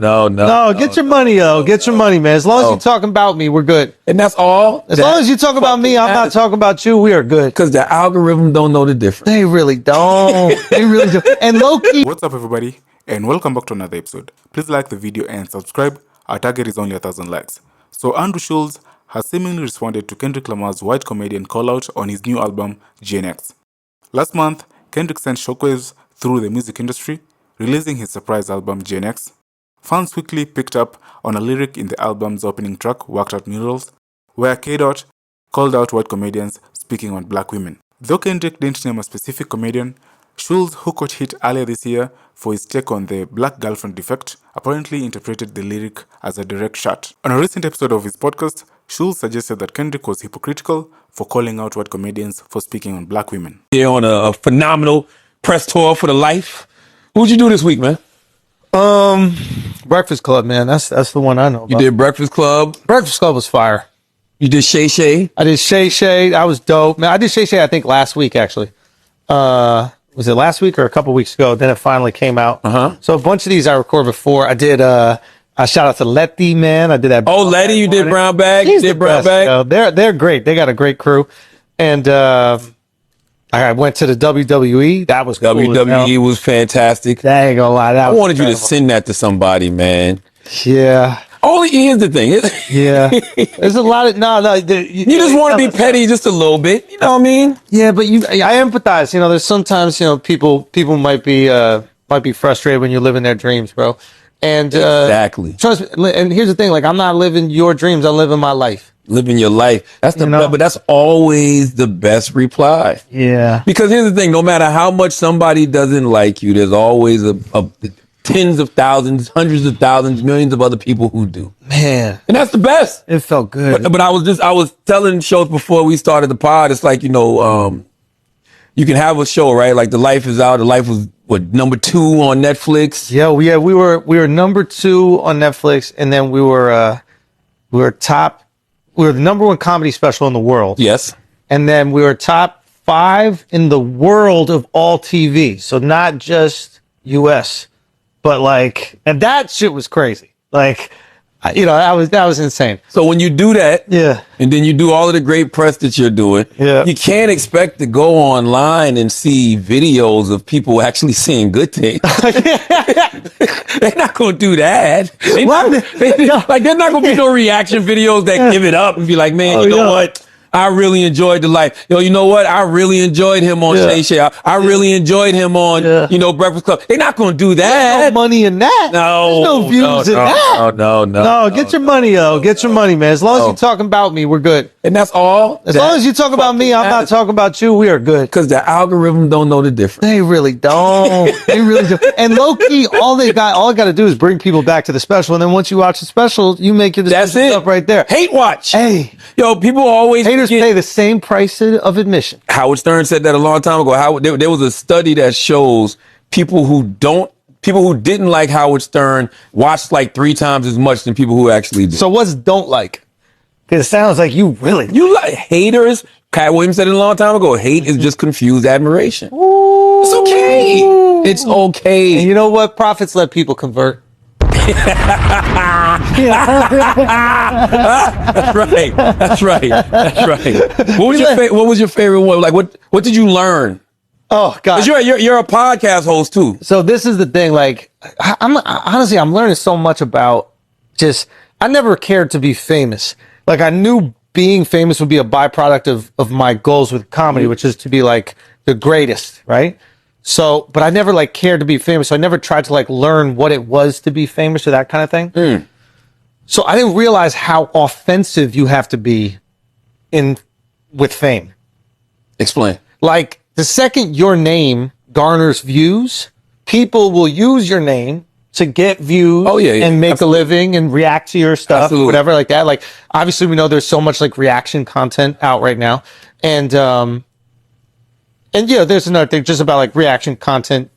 No, get your money, get your money, man. As long as you're talking about me, we're good. And that's all. As long as you talk about me, I'm not talking about you. We are good. Because the algorithm don't know the difference. They really don't. They really do. And low-key. What's up, everybody? And welcome back to another episode. Please like the video and subscribe. Our target is only 1,000 likes. So Andrew Schulz has seemingly responded to Kendrick Lamar's white comedian call-out on his new album, GNX. Last month, Kendrick sent shockwaves through the music industry, releasing his surprise album, GNX. Fans quickly picked up on a lyric in the album's opening track, Worked Out Murals, where K-Dot called out white comedians speaking on black women. Though Kendrick didn't name a specific comedian, Schulz, who got hit earlier this year for his take on the black girlfriend defect, apparently interpreted the lyric as a direct shot. On a recent episode of his podcast, Schulz suggested that Kendrick was hypocritical for calling out white comedians for speaking on black women. They're on a phenomenal press tour for the life. What'd you do this week, man? Breakfast Club, man. That's the one I know about. You did Breakfast Club. Breakfast Club was fire. You did Shay Shay. I did Shay Shay. That was dope. Man, I did Shay Shay, I think, last week, actually. Was it last week or a couple weeks ago? Then it finally came out. So a bunch of these I recorded before. I did, I shout out to Letty, man. I did that. Oh, Letty, you did Brown Bag? She's You did the Brown best, Bag? yo. They're great. They got a great crew. And I went to the WWE. That was cool as hell. WWE was fantastic. I ain't gonna lie. I wanted you to send that to somebody, man. Yeah. Only here's the thing. Yeah. There's a lot of you just want to be petty just a little bit. You know what I mean? Yeah, but I empathize. You know, there's sometimes, people might be frustrated when you live in their dreams, bro. And exactly. Trust me. And here's the thing: like, I'm not living your dreams. I'm living my life. Living your life. That's but that's always the best reply. Yeah. Because here's the thing: no matter how much somebody doesn't like you, there's always a tens of thousands, hundreds of thousands, millions of other people who do. Man. And that's the best. It felt good. But I was telling shows before we started the pod, it's like, you can have a show, right? Like The Life is out. The Life was number 2 on Netflix. Yeah, we were number 2 on Netflix, and then we were the number 1 comedy special in the world. Yes. And then we were top 5 in the world of all TV. So not just US. But and that shit was crazy. That was insane. So when you do that, yeah, and then you do all of the great press that you're doing, yeah, you can't expect to go online and see videos of people actually saying good things. They're not going to do that. They're not going to be no reaction videos that give it up and be like, man, you know what? I really enjoyed The Life. You know what? I really enjoyed him on Shay Shay. I really enjoyed him on, Breakfast Club. They're not going to do that. There's no money in that. No. There's no views in that. No, get your money, Get your money, man. As long as you're talking about me, we're good. And that's all. As long as you talk about me, I'm not talking about you. We are good. Because the algorithm don't know the difference. They really don't. They really do. And low key, all I got to do is bring people back to the special. And then once you watch the special, you make your decision stuff right there. Hate watch. Hey. Yo, people always pay the same price of admission. Howard Stern said that a long time ago. There was a study that shows people who didn't like Howard Stern watched 3 times as much than people who actually did. So what's don't like? Because it sounds like you like haters. Cat Williams said it a long time ago. Hate is just confused admiration. Ooh. It's okay. It's okay. And you know what? Prophets let people convert. That's right. What was your favorite one? What did you learn? Oh God! You're a podcast host too. So this is the thing. I'm learning so much about I never cared to be famous. I knew being famous would be a byproduct of my goals with comedy, which is to be the greatest, right? So, but I never cared to be famous. So I never tried to learn what it was to be famous or that kind of thing. So I didn't realize how offensive you have to be with fame. Explain. The second your name garners views, people will use your name to get views and make a living and react to your stuff, whatever like that. Obviously we know there's so much reaction content out right now. And there's another thing just about reaction content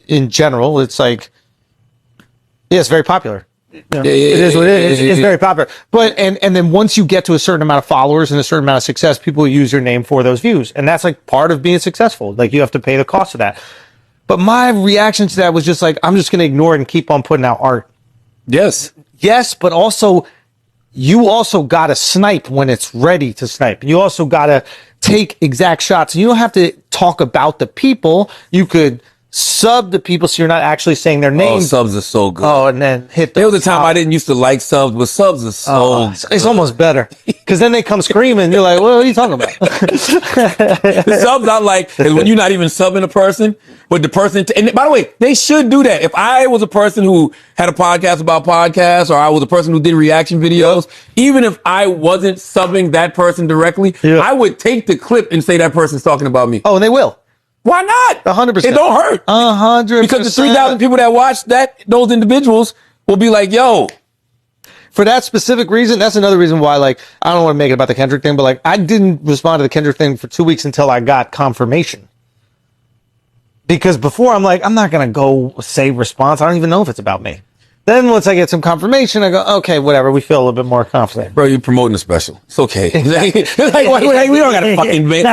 in general. It's it's very popular. It is what it is. It's very popular. But and then once you get to a certain amount of followers and a certain amount of success, people will use your name for those views. And that's part of being successful. You have to pay the cost of that. But my reaction to that was just I'm just going to ignore it and keep on putting out art. Yes. Yes, but also you also got to snipe when it's ready to snipe. You also got to take exact shots. You don't have to talk about the people. You could sub the people so you're not actually saying their Oh, names. subs are so good. Oh, and then hit the There was a time I didn't used to like subs, but subs are so it's almost better because then they come screaming. You're like, what are you talking about? The subs I like is when you're not even subbing a person, but the person, and by the way, they should do that. If I was a person who had a podcast about podcasts, or I was a person who did reaction videos, even if I wasn't subbing that person directly, I would take the clip and say that person's talking about me. Oh, and they will. Why not? 100%. It don't hurt. 100%. Because the 3,000 people that watch that, those individuals will be like, yo. For that specific reason, that's another reason why, like, I don't want to make it about the Kendrick thing, but like, I didn't respond to the Kendrick thing for 2 weeks until I got confirmation. Because before I'm like, I'm not going to go say response. I don't even know if it's about me. Then once I get some confirmation, I go, okay, whatever. We feel a little bit more confident. Bro, you're promoting a special. It's okay. Like, we don't got to fucking make.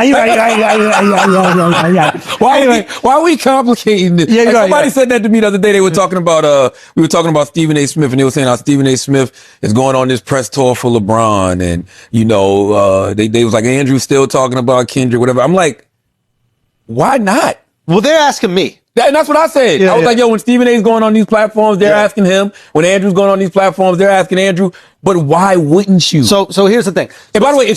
Why are we complicating this? Yeah, Like, right, somebody right. said that to me the other day. They were talking about, we were talking about Stephen A. Smith, and they were saying how Stephen A. Smith is going on this press tour for LeBron. And, you know, they was like, Andrew's still talking about Kendrick, whatever. I'm like, why not? Well, they're asking me. And that's what I said. Yeah, I was like, yo, when Stephen A's going on these platforms, they're asking him. When Andrew's going on these platforms, they're asking Andrew. But why wouldn't you? So here's the thing. And by the way,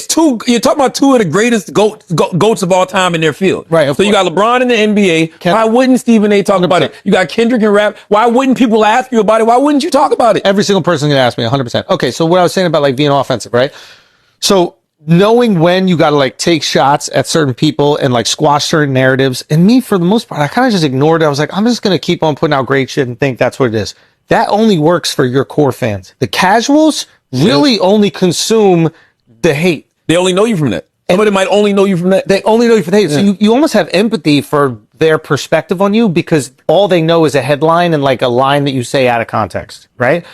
you're talking about two of the greatest goats of all time in their field. Right. So you got LeBron in the NBA. Why wouldn't Stephen A talk about it? You got Kendrick in rap. Why wouldn't people ask you about it? Why wouldn't you talk about it? Every single person can ask me 100%. Okay. So what I was saying about like being offensive, right? So knowing when you got to like take shots at certain people and like squash certain narratives. And me, for the most part, I kind of just ignored it. I was like, I'm just going to keep on putting out great shit and think that's what it is. That only works for your core fans. The casuals really only consume the hate. They only know you from that. Somebody might only know you from that. They only know you for the hate. So you almost have empathy for their perspective on you because all they know is a headline and like a line that you say out of context, right?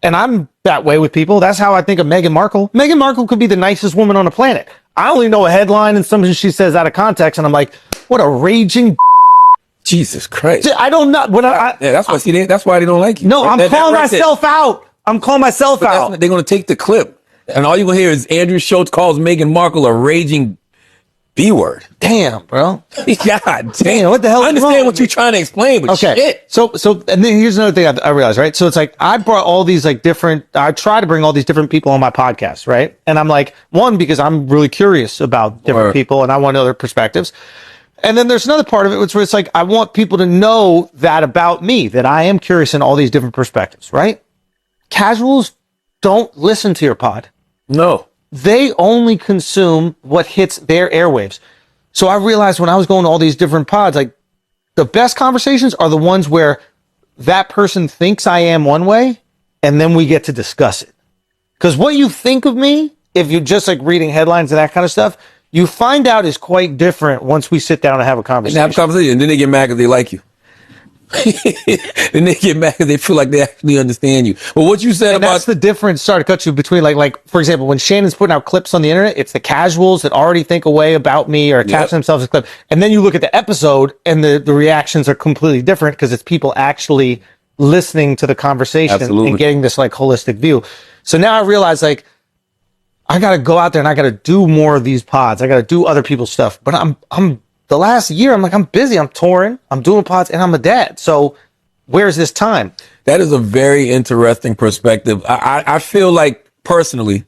And I'm that way with people. That's how I think of Meghan Markle. Meghan Markle could be the nicest woman on the planet. I only know a headline and something she says out of context, and I'm like, what a raging Jesus Christ. I don't know. That's why that's why they don't like you. No, I'm calling myself out. I'm calling myself out. They're going to take the clip, and all you're going to hear is Andrew Schulz calls Meghan Markle a raging B-word. Damn, bro. God damn. What the hell? I understand what you're trying to explain, but shit. So, and then here's another thing I realized, right? So it's like, I brought all these like I try to bring all these different people on my podcast, right? And I'm like, one, because I'm really curious about different people and I want other perspectives. And then there's another part of it, where it's like, I want people to know that about me, that I am curious in all these different perspectives, right? Casuals don't listen to your pod. No. They only consume what hits their airwaves. So I realized when I was going to all these different pods, like the best conversations are the ones where that person thinks I am one way and then we get to discuss it. Because what you think of me, if you're just like reading headlines and that kind of stuff, you find out is quite different once we sit down and have a conversation. And then they get mad because they like you. Then they get mad because they feel like they actually understand you. But what you said about that's the difference. Sorry to cut you between like for example, when Shannon's putting out clips on the internet, it's the casuals that already think a way about me or attach themselves to the clip, and then you look at the episode and the reactions are completely different because it's people actually listening to the conversation and getting this like holistic view. So now I realize like I got to go out there and I got to do more of these pods. I got to do other people's stuff, but I'm the last year, I'm like, I'm busy. I'm touring. I'm doing pods, and I'm a dad. So where's this time? That is a very interesting perspective. I feel like, personally,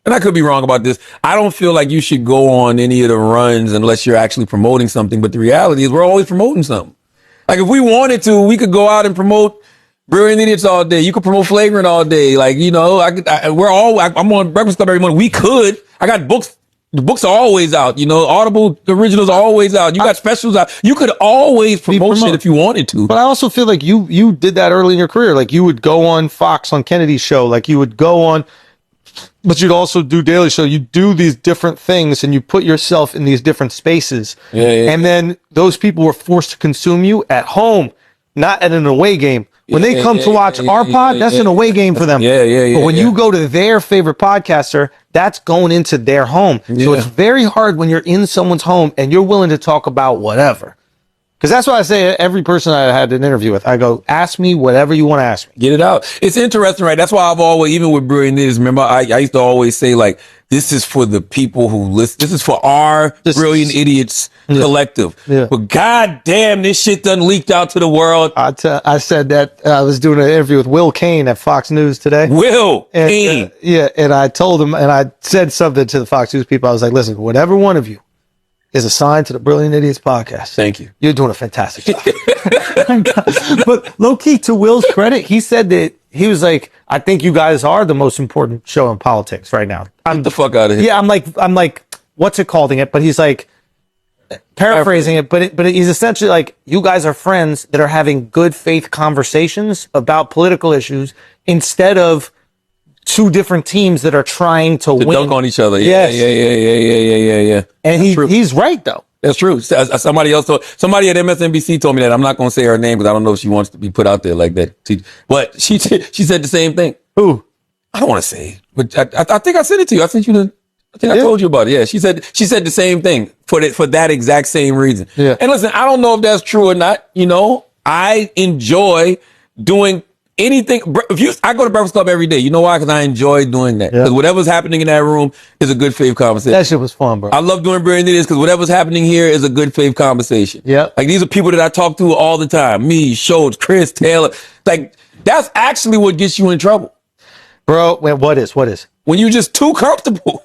and I could be wrong about this, I don't feel like you should go on any of the runs unless you're actually promoting something. But the reality is we're always promoting something. Like, if we wanted to, we could go out and promote Brilliant Idiots all day. You could promote Flagrant all day. Like, you know, I'm on Breakfast Club every morning. We could. I got books. The books are always out, you know, Audible originals are always out. You got specials out. You could always promote shit if you wanted to. But I also feel like you did that early in your career. Like you would go on Fox on Kennedy's show. Like you would go on, but you'd also do Daily Show. You do these different things and you put yourself in these different spaces. And then those people were forced to consume you at home, not at an away game. When they come to watch our pod, that's an away game for them. But when you go to their favorite podcaster, that's going into their home. So it's very hard when you're in someone's home and you're willing to talk about whatever. Because that's what I say to every person I had an interview with. I go, ask me whatever you want to ask me. Get it out. It's interesting, right? That's why I've always, even with Brilliant Idiots, remember, I used to always say, like, this is for the people who listen. This is for our Brilliant Idiots collective. Yeah. But goddamn, this shit done leaked out to the world. I said that I was doing an interview with Will Kane at Fox News today. Will Kane. And I told him, and I said something to the Fox News people. I was like, listen, whatever one of you is assigned to the Brilliant Idiots podcast. Thank you. You're doing a fantastic job. But low key, to Will's credit, he said that he was like, I think you guys are the most important show in politics right now. Get the fuck out of here. Yeah, I'm like, what's it calling it? But he's like, paraphrasing it, but he's essentially like, you guys are friends that are having good faith conversations about political issues instead of two different teams that are trying to win. Dunk on each other. Yes. Yeah. And he's right though. That's true. Somebody at MSNBC told me that. I'm not going to say her name because I don't know if she wants to be put out there like that. But she said the same thing. Who? I don't want to say, but I think I sent it to you. I think I told you about it. Yeah, she said the same thing for that exact same reason. Yeah. And listen, I don't know if that's true or not. You know, I enjoy doing anything. I go to Breakfast Club every day. You know why? Because I enjoy doing that. Because whatever's happening in that room is a good faith conversation. That shit was fun, bro. I love doing Brilliant Idiots because whatever's happening here is a good faith conversation. Yeah. Like these are people that I talk to all the time. Me, Schulz, Chris, Taylor. Like that's actually what gets you in trouble. Bro, what is? When you're just too comfortable.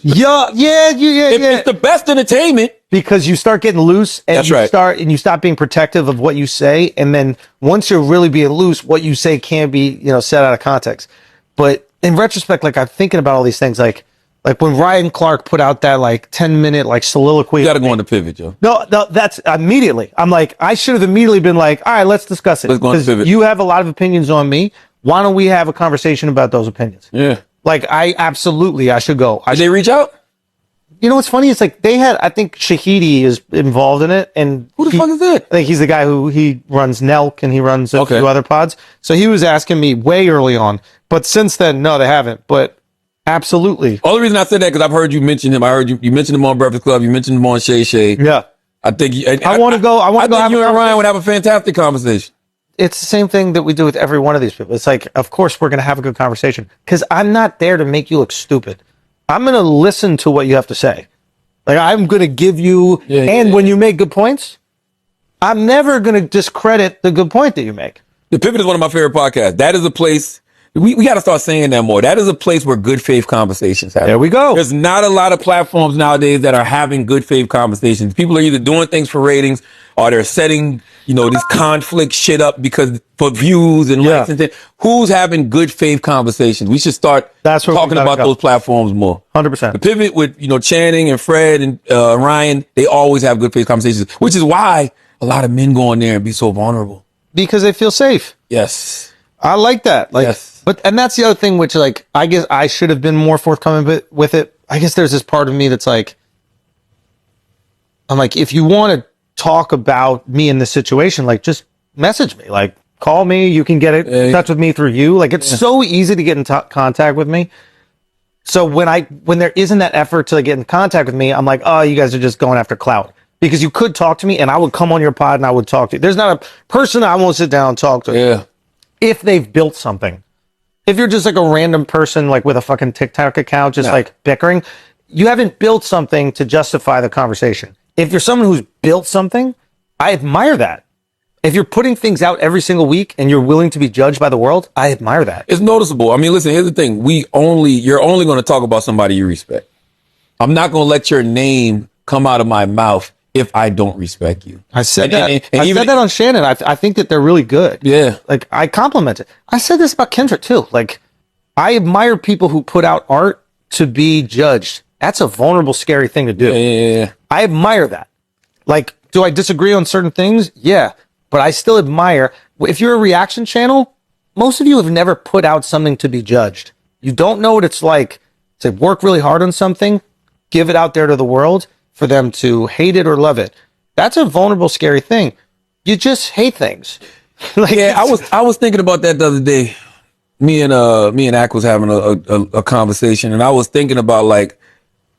Yeah. It's the best entertainment. Because you start getting loose and you stop being protective of what you say. And then once you're really being loose, what you say can be, set out of context. But in retrospect, like I'm thinking about all these things, like when Ryan Clark put out that 10-minute soliloquy. You got to go on the pivot, Joe. No, that's immediately. I'm like, I should have immediately been like, all right, let's discuss it. Let's go on the pivot. You have a lot of opinions on me. Why don't we have a conversation about those opinions? Yeah. I should go. Did they reach out? You know what's funny? It's like I think Shahidi is involved in it. And who the fuck is that? I think he's the guy he runs Nelk and he runs a few other pods. So he was asking me way early on. But since then, no, they haven't. But absolutely. All the reason I said that because I've heard you mention him. I heard you mentioned him on Breakfast Club. You mentioned him on Shay Shay. Yeah. I think I want to go. I think you and Ryan would have a fantastic conversation. It's the same thing that we do with every one of these people. It's like, of course, we're going to have a good conversation because I'm not there to make you look stupid. I'm going to listen to what you have to say. Like, I'm going to give you, when you make good points, I'm never going to discredit the good point that you make. The Pivot is one of my favorite podcasts. That is a place, we got to start saying that more. That is a place where good faith conversations happen. There we go. There's not a lot of platforms nowadays that are having good faith conversations. People are either doing things for ratings or they're setting, this conflict shit up for views and likes and things. Who's having good faith conversations? We should start talking about those platforms more. 100%. The Pivot with, Channing and Fred and Ryan, they always have good faith conversations, which is why a lot of men go in there and be so vulnerable. Because they feel safe. Yes. I like that. Yes. And that's the other thing, which I guess I should have been more forthcoming with it. I guess there's this part of me that's like, I'm like, if you want to talk about me in this situation, just message me, call me. You can get in touch with me through you. It's so easy to get in contact with me. So when there isn't that effort to get in contact with me, I'm like, oh, you guys are just going after clout. Because you could talk to me and I would come on your pod and I would talk to you. There's not a person I won't sit down and talk to. Yeah. If they've built something. If you're just a random person with a fucking TikTok account, just bickering, you haven't built something to justify the conversation. If you're someone who's built something, I admire that. If you're putting things out every single week and you're willing to be judged by the world, I admire that. It's noticeable. I mean, listen, here's the thing. You're only going to talk about somebody you respect. I'm not going to let your name come out of my mouth if I don't respect you. I said that. I said that on Shannon. I think that they're really good. Yeah. I compliment it. I said this about Kendrick too. I admire people who put out art to be judged. That's a vulnerable, scary thing to do. Yeah. I admire that. Do I disagree on certain things? Yeah. But I still admire, if you're a reaction channel, most of you have never put out something to be judged. You don't know what it's like to work really hard on something, give it out there to the world for them to hate it or love it. That's a vulnerable, scary thing. You just hate things. I was thinking about that the other day. Me and Ak was having a conversation, and I was thinking about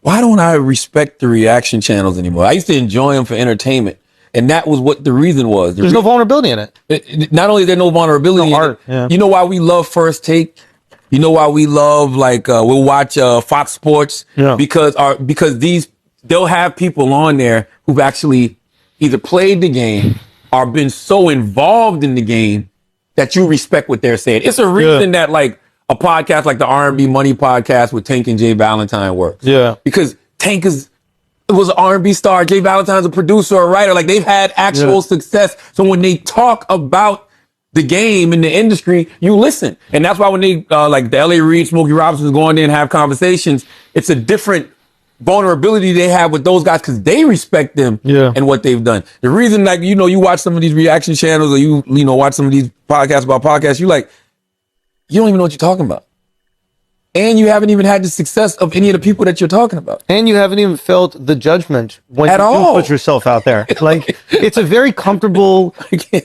why don't I respect the reaction channels anymore? I used to enjoy them for entertainment. And that was what the reason was. There's no vulnerability in it. Not only is there no vulnerability, No art, yeah. You know why we love First Take? You know why we love, like, we'll watch Fox Sports? Yeah. Because they'll have people on there who've actually either played the game or been so involved in the game that you respect what they're saying. It's a reason that, like, a podcast like the R&B Money podcast with Tank and Jay Valentine works. Yeah. Because Tank was an R&B star. Jay Valentine's a producer or a writer. Like, they've had actual success. So when they talk about the game in the industry, you listen. And that's why when they, like the L.A. Reid, Smokey Robinson's go on there and have conversations, it's a different vulnerability they have with those guys because they respect them and what they've done. The reason, like, you know, you watch some of these reaction channels or you know, watch some of these podcasts about podcasts, you like, you don't even know what you're talking about. And you haven't even had the success of any of the people that you're talking about. And you haven't even felt the judgment when At you all. do put yourself out there. Like, it's a very comfortable,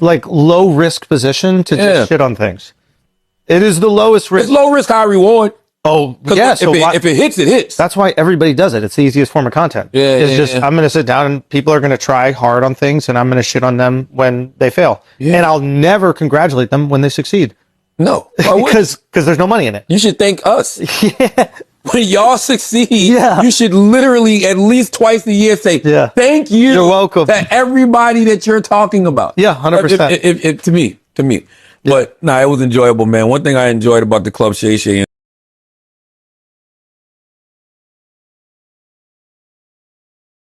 like, low risk position to just shit on things. It is the lowest risk. It's low risk, high reward. Oh, yeah. If it hits, it hits. That's why everybody does it. It's the easiest form of content. I'm going to sit down and people are going to try hard on things and I'm going to shit on them when they fail. And I'll never congratulate them when they succeed. No. Because there's no money in it. You should thank us. When y'all succeed, Yeah. you should literally at least twice a year say, thank you. You're welcome. To everybody that you're talking about. Yeah, 100%. To me. But, it was enjoyable, man. One thing I enjoyed about the Club Shay Shay